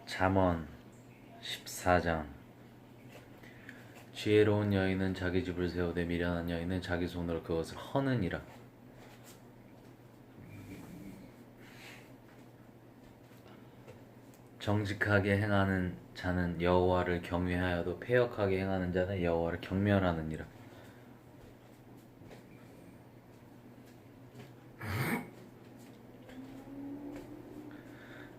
잠언 14장. 지혜로운 여인은 자기 집을 세우되 미련한 여인은 자기 손으로 그것을 허느니라. 정직하게 행하는 자는 여호와를 경외하여도 패역하게 행하는 자는 여호와를 경멸하느니라.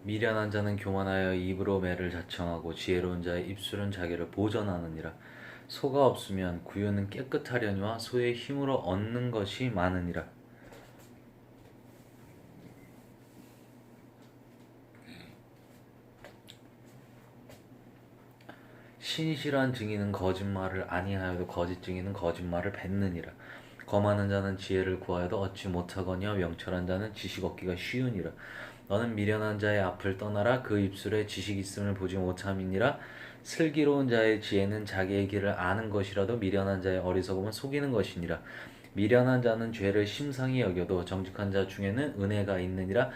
미련한 자는 교만하여 입으로 매를 자청하고 지혜로운 자의 입술은 자기를 보전하느니라. 소가 없으면 구유는 깨끗하려니와 소의 힘으로 얻는 것이 많으니라. 신실한 증인은 거짓말을 아니하여도 거짓 증인은 거짓말을 뱉느니라. 검하는 자는 지혜를 구하여도 얻지 못하거니와 명철한 자는 지식 얻기가 쉬우니라. 너는 미련한 자의 앞을 떠나라. 그 입술에 지식 있음을 보지 못함이니라. 슬기로운 자의 지혜는 자기의 길을 아는 것이라도 미련한 자의 어리석음은 속이는 것이니라. 미련한 자는 죄를 심상히 여겨도 정직한 자 중에는 은혜가 있느니라.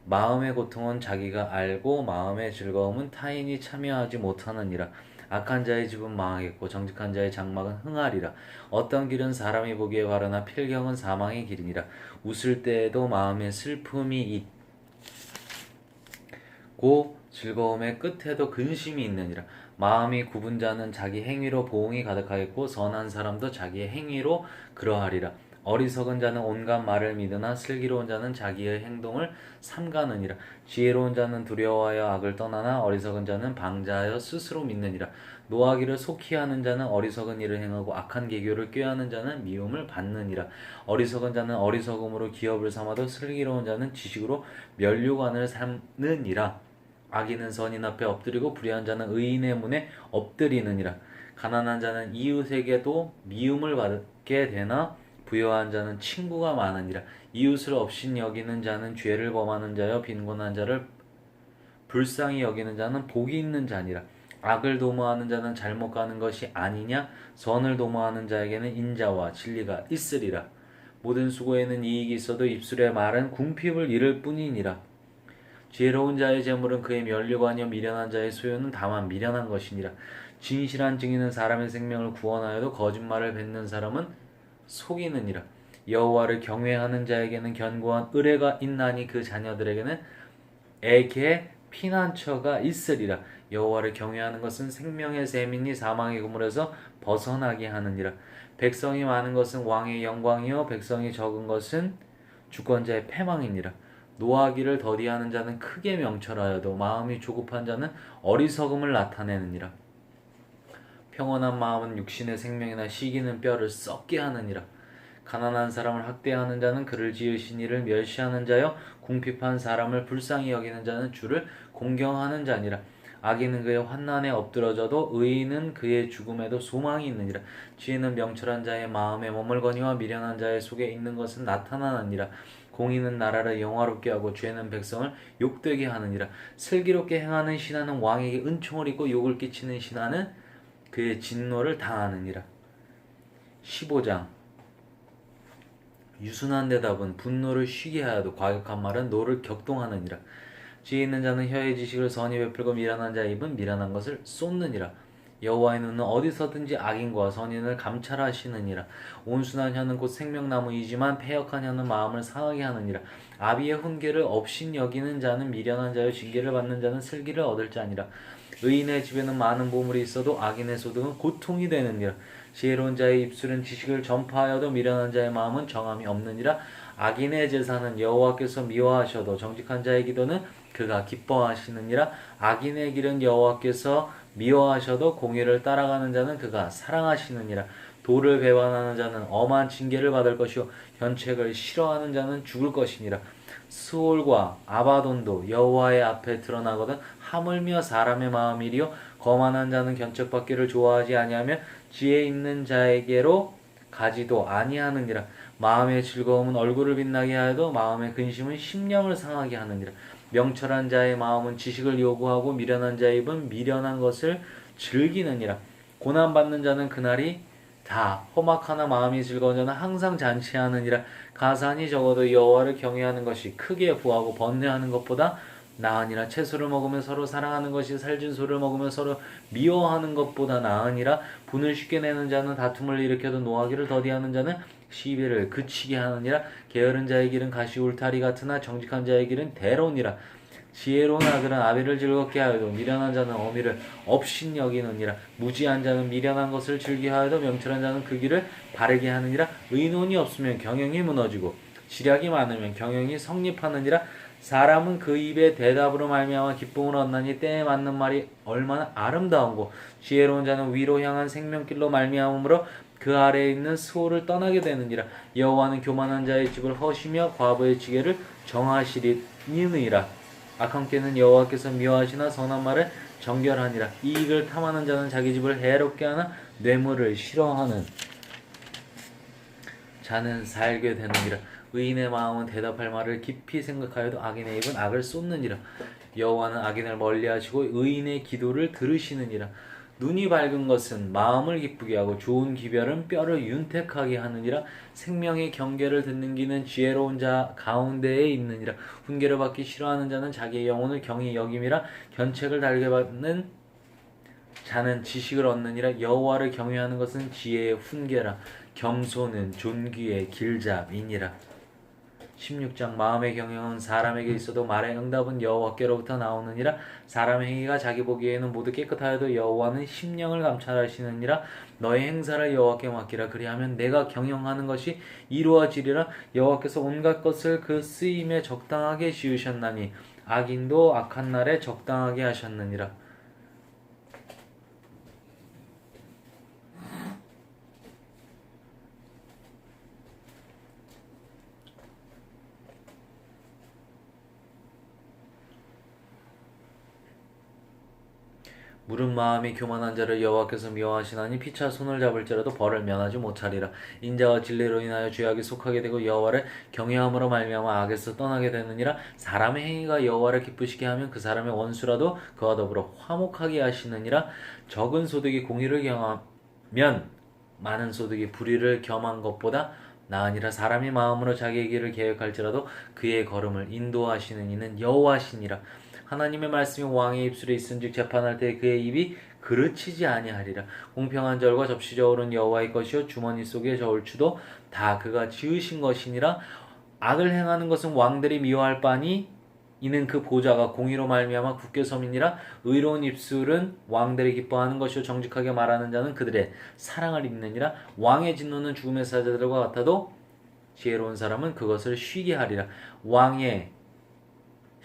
마음의 고통은 자기가 알고 마음의 즐거움은 타인이 참여하지 못하느니라. 악한 자의 집은 망하겠고 정직한 자의 장막은 흥하리라. 어떤 길은 사람이 보기에 바르나 필경은 사망의 길이니라. 웃을 때에도 마음에 슬픔이 있고 즐거움의 끝에도 근심이 있느니라. 마음이 굽은 자는 자기 행위로 보응이 가득하겠고 선한 사람도 자기의 행위로 그러하리라. 어리석은 자는 온갖 말을 믿으나 슬기로운 자는 자기의 행동을 삼가느니라. 지혜로운 자는 두려워하여 악을 떠나나 어리석은 자는 방자하여 스스로 믿느니라. 노하기를 속히 하는 자는 어리석은 일을 행하고 악한 계교를 꾀하는 자는 미움을 받느니라. 어리석은 자는 어리석음으로 기업을 삼아도 슬기로운 자는 지식으로 면류관을 삼느니라. 악인은 선인 앞에 엎드리고 불의한 자는 의인의 문에 엎드리느니라. 가난한 자는 이웃에게도 미움을 받게 되나 부유한 자는 친구가 많으니라. 이웃을 업신 여기는 자는 죄를 범하는 자여 빈곤한 자를 불쌍히 여기는 자는 복이 있는 자니라. 악을 도모하는 자는 잘못 가는 것이 아니냐? 선을 도모하는 자에게는 인자와 진리가 있으리라. 모든 수고에는 이익이 있어도 입술의 말은 궁핍을 이룰 뿐이니라. 지혜로운 자의 재물은 그의 면류관이요 미련한 자의 소유는 다만 미련한 것이니라. 진실한 증인은 사람의 생명을 구원하여도 거짓말을 뱉는 사람은 속이느니라. 여호와를 경외하는 자에게는 견고한 의뢰가 있나니 그 자녀들에게는 에게 피난처가 있으리라. 여호와를 경외하는 것은 생명의 셈이니 사망의 그물에서 벗어나게 하느니라. 백성이 많은 것은 왕의 영광이요 백성이 적은 것은 주권자의 패망이니라. 노하기를 더디하는 자는 크게 명철하여도 마음이 조급한 자는 어리석음을 나타내느니라. 평온한 마음은 육신의 생명이나 시기는 뼈를 썩게 하느니라. 가난한 사람을 학대하는 자는 그를 지으신 이를 멸시하는 자여 궁핍한 사람을 불쌍히 여기는 자는 주를 공경하는 자니라. 악인은 그의 환난에 엎드러져도 의인은 그의 죽음에도 소망이 있느니라. 지혜는 명철한 자의 마음에 머물거니와 미련한 자의 속에 있는 것은 나타나느니라. 공의는 나라를 영화롭게 하고 죄는 백성을 욕되게 하느니라. 슬기롭게 행하는 신하는 왕에게 은총을 입고 욕을 끼치는 신하는 그의 진노를 당하느니라. 15장. 유순한 대답은 분노를 쉬게 하여도 과격한 말은 노를 격동하느니라. 지혜 있는 자는 혀의 지식을 선히 베풀고 미련한 자의 입은 미련한 것을 쏟느니라. 여호와의 눈은 어디서든지 악인과 선인을 감찰하시느니라. 온순한 혀는 곧 생명나무이지만 패역한 혀는 마음을 상하게 하느니라. 아비의 훈계를 업신 여기는 자는 미련한 자요 징계를 받는 자는 슬기를 얻을 자니라. 의인의 집에는 많은 보물이 있어도 악인의 소득은 고통이 되느니라. 지혜로운 자의 입술은 지식을 전파하여도 미련한 자의 마음은 정함이 없느니라. 악인의 제사는 여호와께서 미워하셔도 정직한 자의 기도는 그가 기뻐하시느니라. 악인의 길은 여호와께서 미워하셔도 공의를 따라가는 자는 그가 사랑하시느니라. 도를 배반하는 자는 엄한 징계를 받을 것이요 현책을 싫어하는 자는 죽을 것이니라. 스올과 아바돈도 여호와의 앞에 드러나거든 하물며 사람의 마음이리요 거만한 자는 견책받기를 좋아하지 아니하며 지혜 있는 자에게로 가지도 아니하느니라. 마음의 즐거움은 얼굴을 빛나게 하여도 마음의 근심은 심령을 상하게 하느니라. 명철한 자의 마음은 지식을 요구하고 미련한 자의 입은 미련한 것을 즐기느니라. 고난받는 자는 그날이 다 험악하나 마음이 즐거운 자는 항상 잔치하느니라. 가산이 적어도 여호와를 경외하는 것이 크게 부하고 번뇌하는 것보다 나으니라. 채소를 먹으면 서로 사랑하는 것이 살진 소를 먹으면 서로 미워하는 것보다 나으니라. 분을 쉽게 내는 자는 다툼을 일으켜도 노하기를 더디하는 자는 시비를 그치게 하느니라. 게으른 자의 길은 가시 울타리 같으나 정직한 자의 길은 대로니라. 지혜로운 아들은 아비를 즐겁게 하여도 미련한 자는 어미를 업신 여기느니라. 무지한 자는 미련한 것을 즐겨하여도 명철한 자는 그 길을 바르게 하느니라. 의논이 없으면 경영이 무너지고 지략이 많으면 경영이 성립하느니라. 사람은 그 입의 대답으로 말미암아 기쁨을 얻나니 때에 맞는 말이 얼마나 아름다운고 지혜로운 자는 위로 향한 생명길로 말미암으므로 그 아래에 있는 수호를 떠나게 되느니라. 여호와는 교만한 자의 집을 허시며 과부의 지게를 정하시리니라. 악한 꾀는 여호와께서 미워하시나 선한 말을 정결하니라. 이익을 탐하는 자는 자기 집을 해롭게 하나 뇌물을 싫어하는 자는 살게 되느니라. 의인의 마음은 대답할 말을 깊이 생각하여도 악인의 입은 악을 쏟느니라. 여호와는 악인을 멀리하시고 의인의 기도를 들으시느니라. 눈이 밝은 것은 마음을 기쁘게 하고 좋은 기별은 뼈를 윤택하게 하느니라. 생명의 경계를 듣는 기는 지혜로운 자 가운데에 있느니라. 훈계를 받기 싫어하는 자는 자기의 영혼을 경히 여김이라. 견책을 달게 받는 자는 지식을 얻느니라. 여호와를 경외하는 것은 지혜의 훈계라. 겸손은 존귀의 길잡이니라. 16장 마음의 경영은 사람에게 있어도 말의 응답은 여호와께로부터 나오느니라. 사람의 행위가 자기 보기에는 모두 깨끗하여도 여호와는 심령을 감찰하시느니라. 너의 행사를 여호와께 맡기라. 그리하면 내가 경영하는 것이 이루어지리라. 여호와께서 온갖 것을 그 쓰임에 적당하게 지으셨나니 악인도 악한 날에 적당하게 하셨느니라. 무른 마음이 교만한 자를 여호와께서 미워하시나니 피차 손을 잡을지라도 벌을 면하지 못하리라. 인자와 진리로 인하여 죄악에 속하게 되고 여호와를 경외함으로 말미암아 악에서 떠나게 되느니라. 사람의 행위가 여호와를 기쁘시게 하면 그 사람의 원수라도 그와 더불어 화목하게 하시느니라. 적은 소득이 공의를 경하면 많은 소득이 불의를 겸한 것보다 나으니라. 사람이 마음으로 자기의 길을 계획할지라도 그의 걸음을 인도하시는 이는 여호와시니라. 하나님의 말씀이 왕의 입술에 있은즉 재판할 때 그의 입이 그르치지 아니하리라. 공평한 절과 접시 저울은 여호와의 것이요 주머니 속의 저울추도 다 그가 지으신 것이니라. 악을 행하는 것은 왕들이 미워할 바니 이는 그 보좌가 공의로 말미암아 굳게 섬이니라. 의로운 입술은 왕들이 기뻐하는 것이요 정직하게 말하는 자는 그들의 사랑을 입느니라. 왕의 진노는 죽음의 사자들과 같아도 지혜로운 사람은 그것을 쉬게 하리라. 왕의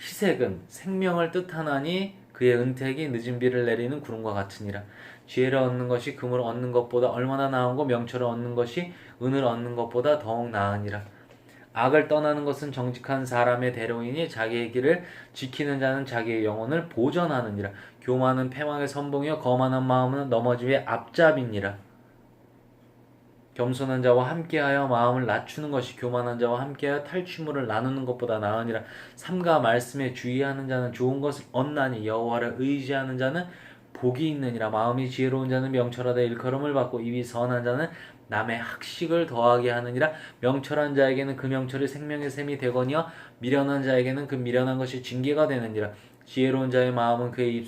희색은 생명을 뜻하나니 그의 은택이 늦은 비를 내리는 구름과 같으니라. 지혜를 얻는 것이 금을 얻는 것보다 얼마나 나은고 명철을 얻는 것이 은을 얻는 것보다 더욱 나으니라. 악을 떠나는 것은 정직한 사람의 대로이니 자기의 길을 지키는 자는 자기의 영혼을 보전하느니라. 교만은 패망의 선봉이요 거만한 마음은 넘어짐의 앞잡이니라. 겸손한 자와 함께하여 마음을 낮추는 것이 교만한 자와 함께하여 탈취물을 나누는 것보다 나으니라. 삼가 말씀에 주의하는 자는 좋은 것을 얻나니 여호와를 의지하는 자는 복이 있느니라. 마음이 지혜로운 자는 명철하다 일컬음을 받고 입이 선한 자는 남의 학식을 더하게 하느니라. 명철한 자에게는 그 명철이 생명의 샘이 되거니와 미련한 자에게는 그 미련한 것이 징계가 되느니라. 지혜로운 자의 마음은 그의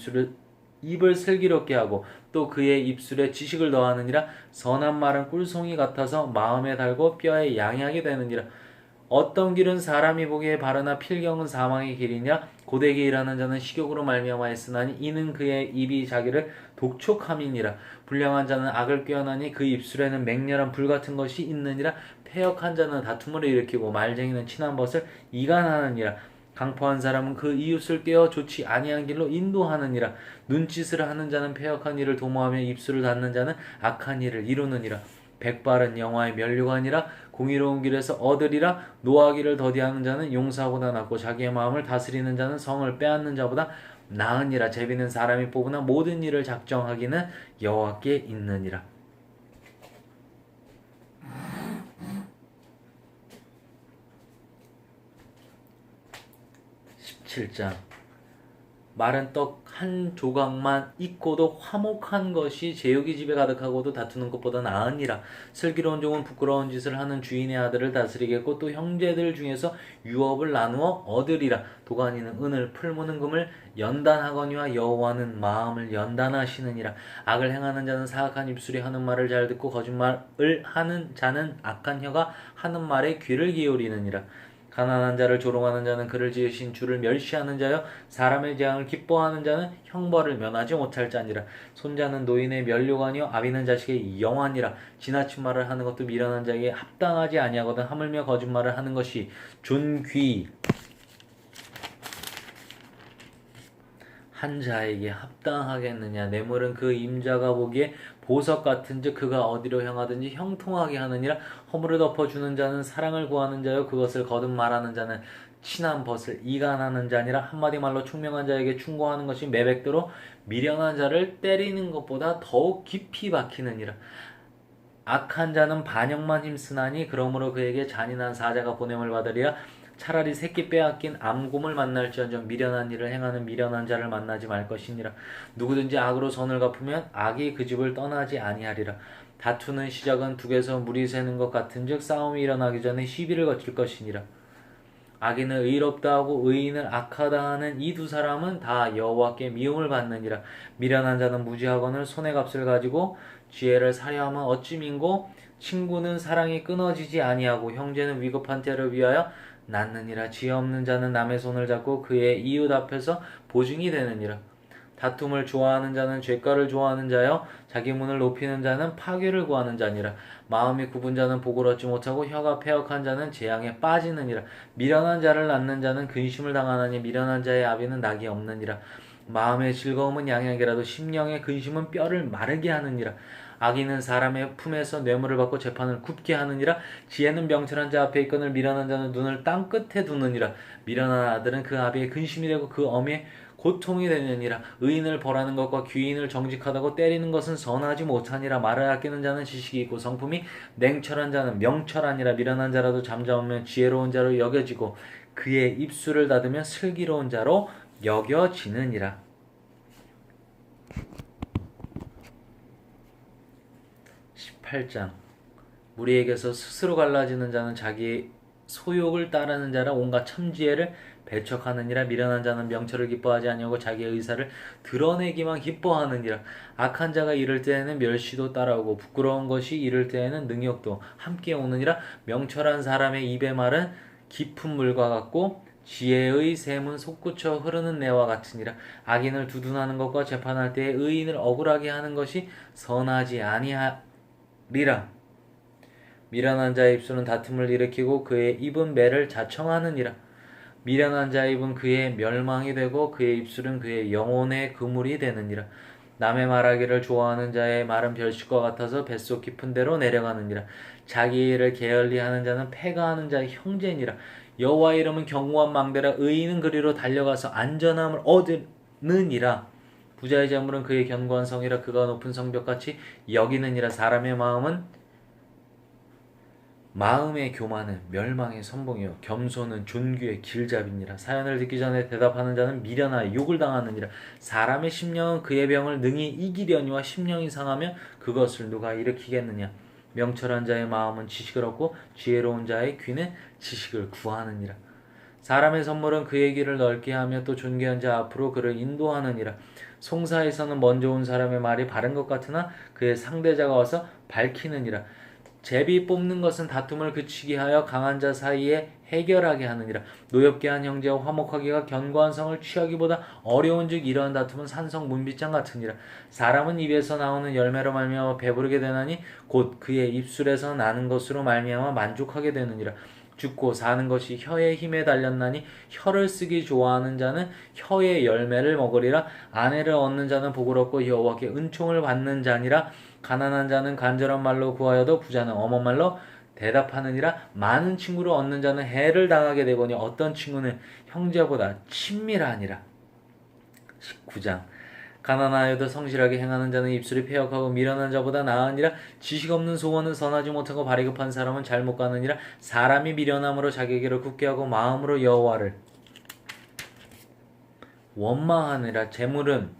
입을 슬기롭게 하고 또 그의 입술에 지식을 더하느니라. 선한 말은 꿀송이 같아서 마음에 달고 뼈에 양약이 되느니라. 어떤 길은 사람이 보기에 바르나 필경은 사망의 길이냐. 고되게 일하는 자는 식욕으로 말미암아 애쓰나니 이는 그의 입이 자기를 독촉함이니라. 불량한 자는 악을 꾀어나니 그 입술에는 맹렬한 불 같은 것이 있느니라. 패역한 자는 다툼을 일으키고 말쟁이는 친한 벗을 이간하느니라. 강포한 사람은 그 이웃을 꿰어 좋지 아니한 길로 인도하느니라. 눈짓을 하는 자는 패역한 일을 도모하며 입술을 닫는 자는 악한 일을 이루느니라. 백발은 영화의 면류관이라. 공의로운 길에서 얻으리라. 노하기를 더디하는 자는 용사보다 낫고 자기의 마음을 다스리는 자는 성을 빼앗는 자보다 나으니라. 제비는 사람이 뽑으나 모든 일을 작정하기는 여호와께 있느니라. 17장 마른 떡 한 조각만 있고도 화목한 것이 제육이 집에 가득하고도 다투는 것보다 나으니라. 슬기로운 종은 부끄러운 짓을 하는 주인의 아들을 다스리겠고 또 형제들 중에서 유업을 나누어 얻으리라. 도가니는 은을 풀무는 금을 연단하거니와 여호와는 마음을 연단하시느니라. 악을 행하는 자는 사악한 입술이 하는 말을 잘 듣고 거짓말을 하는 자는 악한 혀가 하는 말에 귀를 기울이느니라. 가난한 자를 조롱하는 자는 그를 지으신 주를 멸시하는 자여 사람의 재앙을 기뻐하는 자는 형벌을 면하지 못할 자니라. 손자는 노인의 면류관이요 아비는 자식의 영환이라. 지나친 말을 하는 것도 미련한 자에게 합당하지 아니하거든 하물며 거짓말을 하는 것이 존귀 한 자에게 합당하겠느냐. 뇌물은 그 임자가 보기에 보석 같은즉 그가 어디로 향하든지 형통하게 하느니라. 허물을 덮어주는 자는 사랑을 구하는 자요 그것을 거듭 말하는 자는 친한 벗을 이간하는 자니라. 한마디 말로 총명한 자에게 충고하는 것이 매백대로 미련한 자를 때리는 것보다 더욱 깊이 박히느니라. 악한 자는 반역만 힘쓰나니 그러므로 그에게 잔인한 사자가 보냄을 받으리라. 차라리 새끼 빼앗긴 암곰을 만날지언정 미련한 일을 행하는 미련한 자를 만나지 말 것이니라. 누구든지 악으로 선을 갚으면 악이 그 집을 떠나지 아니하리라. 다투는 시작은 둑에서 물이 새는 것 같은즉 싸움이 일어나기 전에 시비를 거칠 것이니라. 악인을 의롭다 하고 의인을 악하다 하는 이 두 사람은 다 여호와께 미움을 받느니라. 미련한 자는 무지하거늘 손의 값을 가지고 지혜를 사려하면 어찌 민고 친구는 사랑이 끊어지지 아니하고 형제는 위급한 때를 위하여 낳느니라. 지혜 없는 자는 남의 손을 잡고 그의 이웃 앞에서 보증이 되느니라. 다툼을 좋아하는 자는 죄가를 좋아하는 자여 자기 문을 높이는 자는 파괴를 구하는 자니라. 마음이 굽은 자는 복을 얻지 못하고 혀가 패역한 자는 재앙에 빠지느니라. 미련한 자를 낳는 자는 근심을 당하나니 미련한 자의 아비는 낙이 없느니라. 마음의 즐거움은 양약이라도 심령의 근심은 뼈를 마르게 하느니라. 악인은 사람의 품에서 뇌물을 받고 재판을 굽게 하느니라. 지혜는 명철한 자 앞에 있거늘 미련한 자는 눈을 땅 끝에 두느니라. 미련한 아들은 그 아비의 근심이 되고 그 어미의 고통이 되느니라. 의인을 벌하는 것과 귀인을 정직하다고 때리는 것은 선하지 못하니라. 말을 아끼는 자는 지식이 있고 성품이 냉철한 자는 명철하니라. 미련한 자라도 잠잠하면 지혜로운 자로 여겨지고 그의 입술을 닫으면 슬기로운 자로 여겨지느니라. 18장 무리에게서 스스로 갈라지는 자는 자기 소욕을 따르는 자라 온갖 참지혜를 배척하느니라. 미련한 자는 명철을 기뻐하지 아니하고 자기의 의사를 드러내기만 기뻐하느니라. 악한 자가 이를 때에는 멸시도 따라오고 부끄러운 것이 이를 때에는 능욕도 함께 오느니라. 명철한 사람의 입의 말은 깊은 물과 같고 지혜의 샘은 솟구쳐 흐르는 내와 같으니라. 악인을 두둔하는 것과 재판할 때에 의인을 억울하게 하는 것이 선하지 아니하리라. 미련한 자의 입술은 다툼을 일으키고 그의 입은 매를 자청하느니라. 미련한 자의 입은 그의 멸망이 되고 그의 입술은 그의 영혼의 그물이 되느니라. 남의 말하기를 좋아하는 자의 말은 별식과 같아서 뱃속 깊은 데로 내려가느니라. 자기 일을 게을리하는 자는 패가하는 자의 형제니라. 여호와의 이름은 견고한 망대라. 의인은 그리로 달려가서 안전함을 얻으느니라. 부자의 재물은 그의 견고한 성이라. 그가 높은 성벽같이 여기느니라. 사람의 마음의 교만은 멸망의 선봉이요 겸손은 존귀의 길잡이니라. 사연을 듣기 전에 대답하는 자는 미련하여 욕을 당하느니라. 사람의 심령은 그의 병을 능히 이기려니와 심령이 상하면 그것을 누가 일으키겠느냐. 명철한 자의 마음은 지식을 얻고 지혜로운 자의 귀는 지식을 구하느니라. 사람의 선물은 그의 길을 넓게 하며 또 존귀한 자 앞으로 그를 인도하느니라. 송사에서는 먼저 온 사람의 말이 바른 것 같으나 그의 상대자가 와서 밝히느니라. 제비 뽑는 것은 다툼을 그치게 하여 강한 자 사이에 해결하게 하느니라. 노엽게 한 형제와 화목하기가 견고한 성을 취하기보다 어려운즉 이러한 다툼은 산성 문빗장 같으니라. 사람은 입에서 나오는 열매로 말미암아 배부르게 되나니 곧 그의 입술에서 나는 것으로 말미암아 만족하게 되느니라. 죽고 사는 것이 혀의 힘에 달렸나니 혀를 쓰기 좋아하는 자는 혀의 열매를 먹으리라. 아내를 얻는 자는 복을 얻고 여호와께 은총을 받는 자니라. 가난한 자는 간절한 말로 구하여도 부자는 엄한 말로 대답하느니라. 많은 친구를 얻는 자는 해를 당하게 되거니 어떤 친구는 형제보다 친밀하니라. 19장 가난하여도 성실하게 행하는 자는 입술이 패역하고 미련한 자보다 나으니라. 지식 없는 소원은 선하지 못하고 발이 급한 사람은 잘못 가느니라. 사람이 미련함으로 자기에게를 굳게 하고 마음으로 여호와를 원망하느니라. 재물은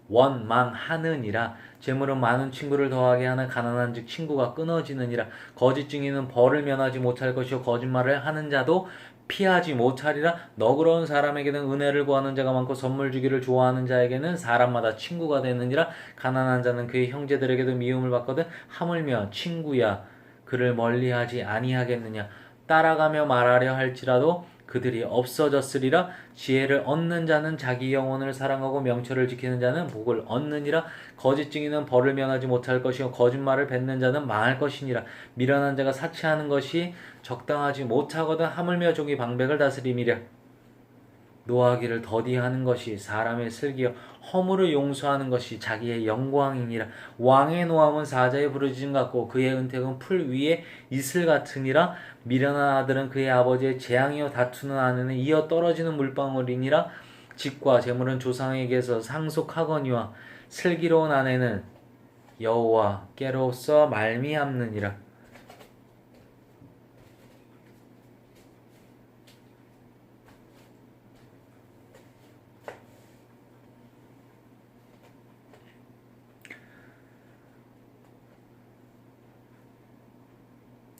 원망하느니라. 재물은 많은 친구를 더하게 하는 가난한즉 친구가 끊어지느니라. 거짓 증인은 벌을 면하지 못할 것이요 거짓말을 하는 자도 피하지 못하리라. 너그러운 사람에게는 은혜를 구하는 자가 많고 선물 주기를 좋아하는 자에게는 사람마다 친구가 되느니라. 가난한 자는 그의 형제들에게도 미움을 받거든 하물며 친구야 그를 멀리하지 아니하겠느냐. 따라가며 말하려 할지라도 그들이 없어졌으리라. 지혜를 얻는 자는 자기 영혼을 사랑하고 명철을 지키는 자는 복을 얻느니라. 거짓 증인은 벌을 면하지 못할 것이요 거짓말을 뱉는 자는 망할 것이니라. 미련한 자가 사치하는 것이 적당하지 못하거든 하물며 종이 방백을 다스림이랴. 노하기를 더디하는 것이 사람의 슬기요 허물을 용서하는 것이 자기의 영광이니라. 왕의 노함은 사자의 부르짖음 같고 그의 은택은 풀 위에 이슬 같으니라. 미련한 아들은 그의 아버지의 재앙이요 다투는 아내는 이어 떨어지는 물방울이니라. 집과 재물은 조상에게서 상속하거니와 슬기로운 아내는 여호와께로서 말미암느니라.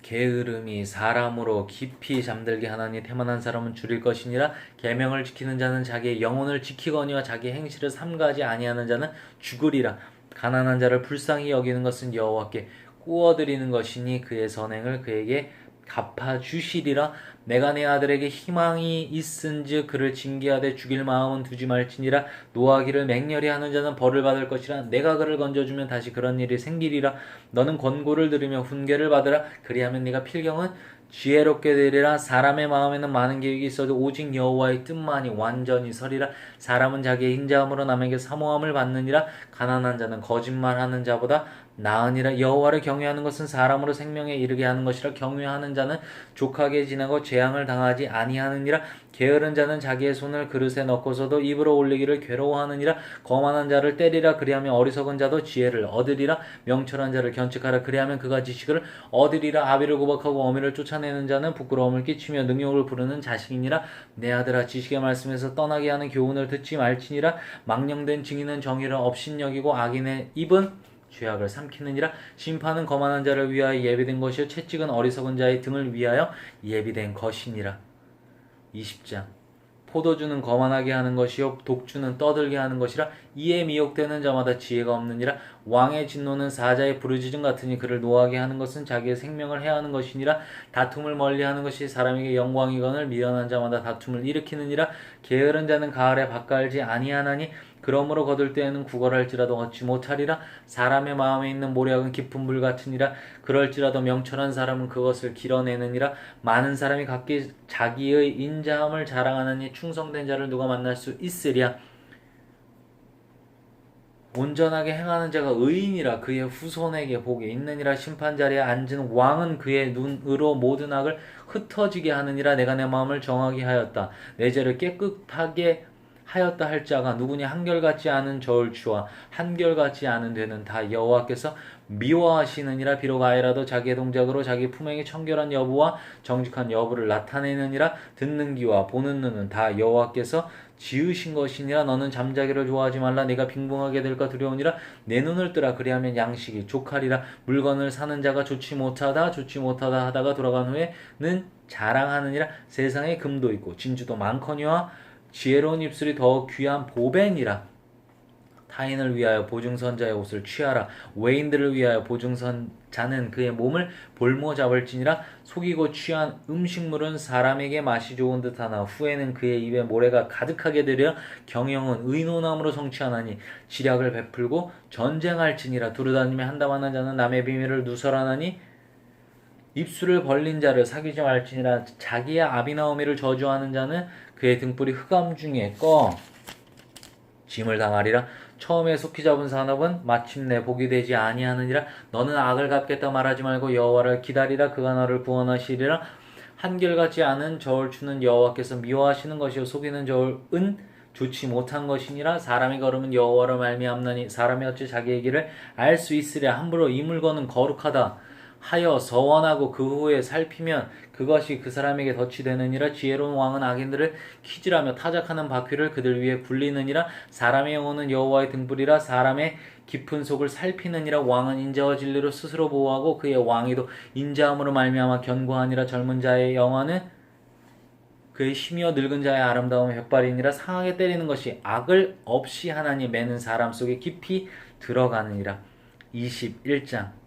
게으름이 사람으로 깊이 잠들게 하나니 태만한 사람은 줄일 것이니라. 계명을 지키는 자는 자기의 영혼을 지키거니와 자기의 행실을 삼가하지 아니하는 자는 죽으리라. 가난한 자를 불쌍히 여기는 것은 여호와께 꾸어드리는 것이니 그의 선행을 그에게 갚아주시리라. 내가 내 아들에게 희망이 있은즉 그를 징계하되 죽일 마음은 두지 말지니라. 노하기를 맹렬히 하는 자는 벌을 받을 것이라. 내가 그를 건져주면 다시 그런 일이 생기리라. 너는 권고를 들으며 훈계를 받으라. 그리하면 네가 필경은 지혜롭게 되리라. 사람의 마음에는 많은 계획이 있어도 오직 여호와의 뜻만이 완전히 서리라. 사람은 자기의 인자함으로 남에게 사모함을 받느니라. 가난한 자는 거짓말하는 자보다 나으니라. 여호와를 경외하는 것은 사람으로 생명에 이르게 하는 것이라. 경외하는 자는 족하게 지내고 재앙을 당하지 아니하느니라. 게으른 자는 자기의 손을 그릇에 넣고서도 입으로 올리기를 괴로워하느니라. 거만한 자를 때리라. 그리하면 어리석은 자도 지혜를 얻으리라. 명철한 자를 견책하라. 그리하면 그가 지식을 얻으리라. 아비를 구박하고 어미를 쫓아내는 자는 부끄러움을 끼치며 능욕을 부르는 자식이니라. 내 아들아 지식의 말씀에서 떠나게 하는 교훈을 듣지 말지니라. 망령된 증인은 정의를 업신여기고 악인의 입은 죄악을 삼키느니라. 심판은 거만한 자를 위하여 예비된 것이요 채찍은 어리석은 자의 등을 위하여 예비된 것이니라. 20장 포도주는 거만하게 하는 것이요 독주는 떠들게 하는 것이라. 이에 미혹되는 자마다 지혜가 없느니라. 왕의 진노는 사자의 부르짖음 같으니 그를 노하게 하는 것은 자기의 생명을 해하는 것이니라. 다툼을 멀리하는 것이 사람에게 영광이거늘 미련한 자마다 다툼을 일으키느니라. 게으른 자는 가을에 밭갈지 아니하나니 그러므로 거둘 때에는 구걸할지라도 얻지 못하리라. 사람의 마음에 있는 모략은 깊은 물 같으니라. 그럴지라도 명철한 사람은 그것을 길어내느니라. 많은 사람이 각기 자기의 인자함을 자랑하느니 충성된 자를 누가 만날 수 있으랴. 온전하게 행하는 자가 의인이라. 그의 후손에게 복이 있느니라. 심판자리에 앉은 왕은 그의 눈으로 모든 악을 흩어지게 하느니라. 내가 내 마음을 정하게 하였다. 내 죄를 깨끗하게 하였다 할 자가 누구냐. 한결같지 않은 저울추와 한결같지 않은 되는 다 여호와께서 미워하시느니라. 비록 아이라도 자기의 동작으로 자기 품행의 청결한 여부와 정직한 여부를 나타내느니라. 듣는 귀와 보는 눈은 다 여호와께서 지으신 것이니라. 너는 잠자기를 좋아하지 말라. 네가 빈궁하게 될까 두려우니라. 내 눈을 뜨라. 그리하면 양식이 족하리라. 물건을 사는 자가 좋지 못하다 하다가 돌아간 후에는 자랑하느니라. 세상에 금도 있고 진주도 많거니와 지혜로운 입술이 더 귀한 보배니라. 타인을 위하여 보증선자의 옷을 취하라. 외인들을 위하여 보증선자는 그의 몸을 볼모 잡을지니라. 속이고 취한 음식물은 사람에게 맛이 좋은 듯하나 후에는 그의 입에 모래가 가득하게 되려. 경영은 의논함으로 성취하나니 지략을 베풀고 전쟁할지니라. 두루다니며 한담하는 자는 남의 비밀을 누설하나니 입술을 벌린 자를 사귀지 말지니라. 자기의 아비나오미를 저주하는 자는 그의 등불이 흑암 중에 꺼 짐을 당하리라. 처음에 속히 잡은 산업은 마침내 복이 되지 아니하느니라. 너는 악을 갚겠다 말하지 말고 여호와를 기다리라. 그가 너를 구원하시리라. 한결같지 않은 저울추는 여호와께서 미워하시는 것이요 속이는 저울은 좋지 못한 것이니라. 사람의 걸음은 여호와로 말미암나니 사람이 어찌 자기의 길을 알 수 있으랴. 함부로 이 물건은 거룩하다 하여 서원하고 그 후에 살피면 그것이 그 사람에게 덫이 되느니라. 지혜로운 왕은 악인들을 키질하며 타작하는 바퀴를 그들 위에 굴리느니라. 사람의 영혼은 여호와의 등불이라. 사람의 깊은 속을 살피느니라. 왕은 인자와 진리로 스스로 보호하고 그의 왕위도 인자함으로 말미암아 견고하니라. 젊은 자의 영화는 그의 힘이여 늙은 자의 아름다움은 벽발이니라. 상하게 때리는 것이 악을 없이 하나님 매는 사람 속에 깊이 들어가느니라. 21장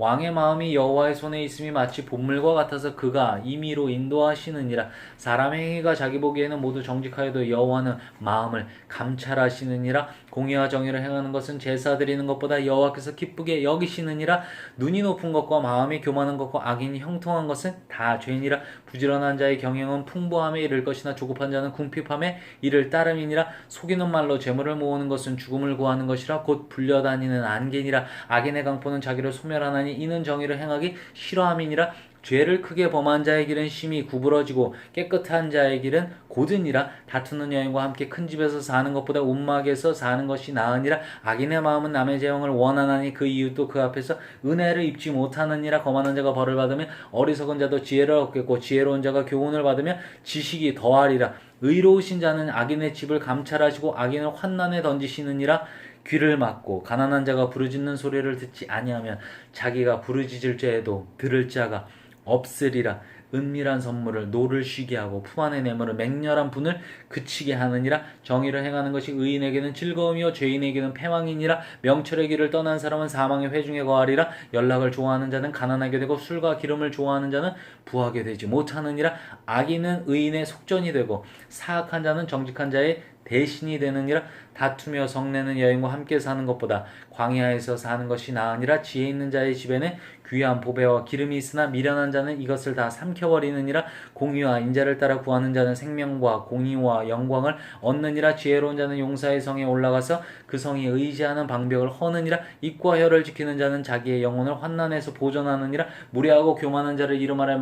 왕의 마음이 여호와의 손에 있음이 마치 본물과 같아서 그가 임의로 인도하시느니라. 사람의 행위가 자기 보기에는 모두 정직하여도 여호와는 마음을 감찰하시느니라. 공의와 정의를 행하는 것은 제사 드리는 것보다 여호와께서 기쁘게 여기시느니라. 눈이 높은 것과 마음이 교만한 것과 악인이 형통한 것은 다 죄니라. 부지런한 자의 경영은 풍부함에 이를 것이나 조급한 자는 궁핍함에 이를 따름이니라. 속이는 말로 재물을 모으는 것은 죽음을 구하는 것이라. 곧 불려다니는 안개니라. 악인의 강포는 자기를 소멸하나니 이는 정의를 행하기 싫어함이니라. 죄를 크게 범한 자의 길은 심히 구부러지고 깨끗한 자의 길은 고드니라. 다투는 여인과 함께 큰 집에서 사는 것보다 움막에서 사는 것이 나으니라. 악인의 마음은 남의 재앙을 원하나니 그 이웃도 그 앞에서 은혜를 입지 못하느니라. 거만한 자가 벌을 받으면 어리석은 자도 지혜를 얻겠고 지혜로운 자가 교훈을 받으면 지식이 더하리라. 의로우신 자는 악인의 집을 감찰하시고 악인을 환난에 던지시느니라. 귀를 막고 가난한 자가 부르짖는 소리를 듣지 아니하면 자기가 부르짖을 때에도 들을 자가 없으리라. 은밀한 선물을 노를 쉬게 하고 품 안의 뇌물을 맹렬한 분을 그치게 하느니라. 정의를 행하는 것이 의인에게는 즐거움이요 죄인에게는 패망이니라. 명철의 길을 떠난 사람은 사망의 회중에 거하리라. 연락을 좋아하는 자는 가난하게 되고 술과 기름을 좋아하는 자는 부하게 되지 못하느니라. 악인은 의인의 속전이 되고 사악한 자는 정직한 자의 대신이 되느니라. 다투며 성내는 여인과 함께 사는 것보다 광야에서 사는 것이 나으니라. 지혜 있는 자의 집에는 귀한 보배와 기름이 있으나 미련한 자는 이것을 다 삼켜버리느니라. 공의와 인자를 따라 구하는 자는 생명과 공의와 영광을 얻느니라. 지혜로운 자는 용사의 성에 올라가서 그 성이 의지하는 방벽을 허느니라. 입과 혀를 지키는 자는 자기의 영혼을 환난에서 보존하느니라. 무례하고 교만한 자를 이름하여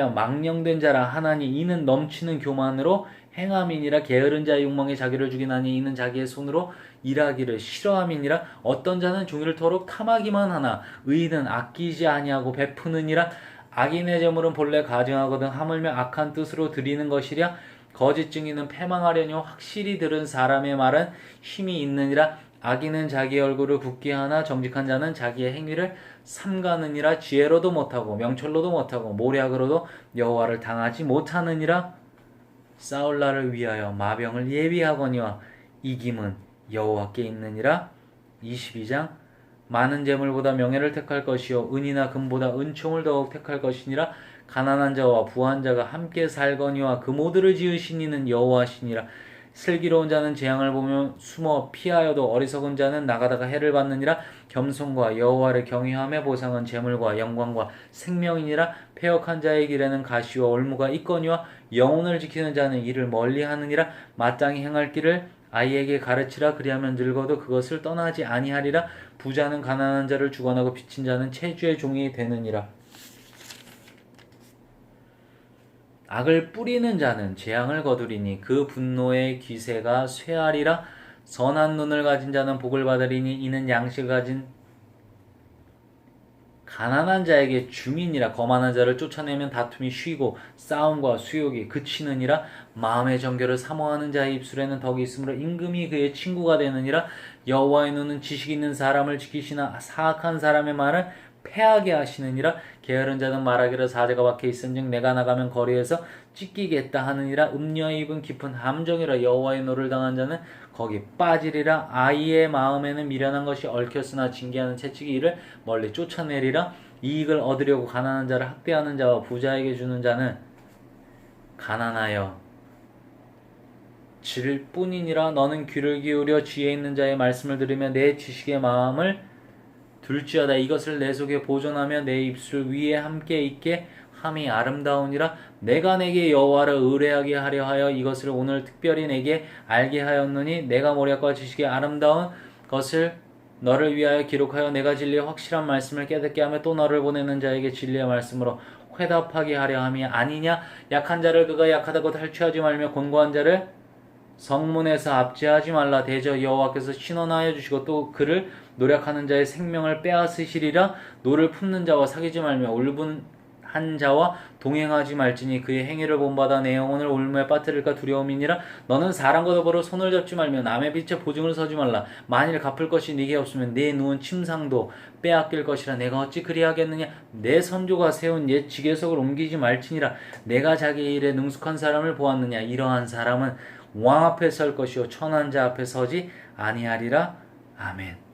망령된 자라 하나니 이는 넘치는 교만으로 행함이니라. 게으른 자의 욕망에 자기를 죽이나니 이는 자기의 손으로 일하기를 싫어함이니라. 어떤 자는 종일 토록 탐하기만 하나 의인은 아끼지 아니하고 베푸느니라. 악인의 재물은 본래 가증하거든 하물며 악한 뜻으로 드리는 것이랴. 거짓 증인은 패망하려니와 확실히 들은 사람의 말은 힘이 있느니라. 악인은 자기 얼굴을 굽게 하나 정직한 자는 자기의 행위를 삼가느니라. 지혜로도 못하고 명철로도 못하고 모략으로도 여호와를 당하지 못하느니라. 싸울 날을 위하여 마병을 예비하거니와 이김은 여호와께 있느니라. 22장 많은 재물보다 명예를 택할 것이요 은이나 금보다 은총을 더욱 택할 것이니라. 가난한 자와 부한 자가 함께 살거니와 그 모두를 지으신 이는 여호와시니라. 슬기로운 자는 재앙을 보며 숨어 피하여도 어리석은 자는 나가다가 해를 받느니라. 겸손과 여호와를 경외함의 보상은 재물과 영광과 생명이니라. 패역한 자의 길에는 가시와 올무가 있거니와 영혼을 지키는 자는 이를 멀리하느니라. 마땅히 행할 길을 아이에게 가르치라. 그리하면 늙어도 그것을 떠나지 아니하리라. 부자는 가난한 자를 주관하고 빚진 자는 체주의 종이 되느니라. 악을 뿌리는 자는 재앙을 거두리니 그 분노의 기세가 쇠하리라. 선한 눈을 가진 자는 복을 받으리니 이는 양식을 가진 가난한 자에게 주민이라. 거만한 자를 쫓아내면 다툼이 쉬고 싸움과 수욕이 그치느니라. 마음의 정결을 사모하는 자의 입술에는 덕이 있으므로 임금이 그의 친구가 되느니라. 여호와의 눈은 지식 있는 사람을 지키시나 사악한 사람의 말은 패하게 하시느니라. 게으른 자는 말하기를 사자가 박혀 있은즉 내가 나가면 거리에서 찢기겠다 하느니라. 음녀의 입은 깊은 함정이라. 여호와의 노를 당한 자는 거기 빠지리라. 아이의 마음에는 미련한 것이 얽혔으나 징계하는 채찍이 이를 멀리 쫓아내리라. 이익을 얻으려고 가난한 자를 학대하는 자와 부자에게 주는 자는 가난하여 질 뿐이니라. 너는 귀를 기울여 지혜 있는 자의 말씀을 들으며 내 지식의 마음을 둘지어다. 이것을 내 속에 보존하며 내 입술 위에 함께 있게 함이 아름다우니라. 내가 내게 여호와를 의뢰하게 하려 하여 이것을 오늘 특별히 내게 알게 하였노니 내가 모략과 지식의 아름다운 것을 너를 위하여 기록하여 내가 진리의 확실한 말씀을 깨닫게 하며 또 너를 보내는 자에게 진리의 말씀으로 회답하게 하려 함이 아니냐. 약한 자를 그가 약하다고 탈취하지 말며 곤고한 자를 성문에서 압제하지 말라. 대저 여호와께서 신원하여 주시고 또 그를 노력하는 자의 생명을 빼앗으시리라. 노를 품는 자와 사귀지 말며 울분한 자와 동행하지 말지니 그의 행위를 본받아 내 영혼을 올무에 빠뜨릴까 두려움이니라. 너는 사람과 더불어 손을 잡지 말며 남의 빛에 보증을 서지 말라. 만일 갚을 것이 네게 없으면 네 누운 침상도 빼앗길 것이라. 내가 어찌 그리하겠느냐. 내 선조가 세운 옛 지계석을 옮기지 말지니라. 내가 자기 일에 능숙한 사람을 보았느냐. 이러한 사람은 왕 앞에 설 것이요 천한 자 앞에 서지 아니하리라. 아멘.